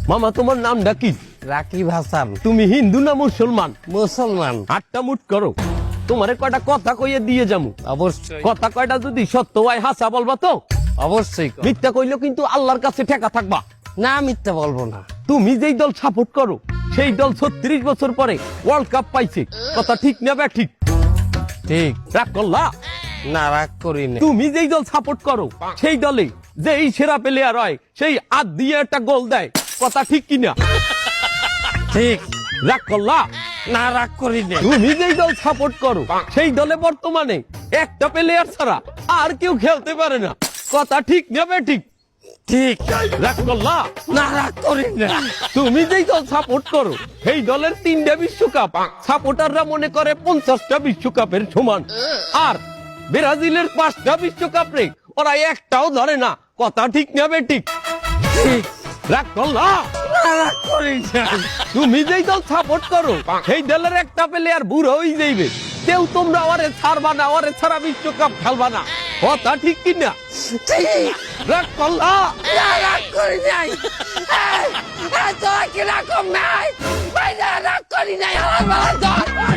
মামা তোমার নামটা কি? রাকিব হাসান। তুমি হিন্দু না মুসলমান? মুসলমান। আটটা মুট করো, তোমারে কয়টা কথা কইয়ে দিয়ে যামু। অবশ্যই কথা কয়টা যদি সত্য হয় হাসা বলবা তো? অবশ্যই কর। মিথ্যা কইলেও কিন্তু আল্লাহর কাছে ঠেকা থাকবা। না মিথ্যা বলবো না। তুমি যেই দল সাপোর্ট করো সেই দল 36 বছর পরে ওয়ার্ল্ড কাপ পাইছে, কথা ঠিক না বে ঠিক? ঠিক। রাগ করলা? না রাগ করি না। তুমি যেই দল সাপোর্ট করো সেই দলে যেই সেরা প্লেয়ার হয় সেই হাত দিয়ে একটা গোল দেয়, কথা ঠিক কিনা? ঠিক। রাগ করলা? না রাগ করি না। তুমি যেই দল সাপোর্ট করো সেই দলে বর্তমানে একটা প্লেয়ার ছাড়া আর কেউ খেলতে পারে না, কথা ঠিক না বে ঠিক? ঠিক। রাগ করলা? না রাগ করি না। তুমি যেই দল সাপোর্ট করো সেই দলের 3টা বিশ্বকাপ সাপোর্টাররা মনে করে 50টা বিশ্বকাপের সমান, আর ব্রাজিলের 5টা বিশ্বকাপ রে ওরা একটাও ধরে না, কথা ঠিক না বে ঠিক? ঠিক। রাগ করলা? না রাগ করি না। তুমি যেই দল সাপোর্ট করো সেই দলের একটা প্লেয়ার বুড়ো হয়ে যাইবে, কেউ তোমরা ওরে ছাড়বা না, ওরে ছাড়া বিশ্বকাপ খেলবা না, কথা ঠিক কিনা? ঠিক। রাগ করলা? না রাগ করি নাই। তোরা কি রাগ নাই? ভাই না রাগ করি নাই। আমার বেলা ধর।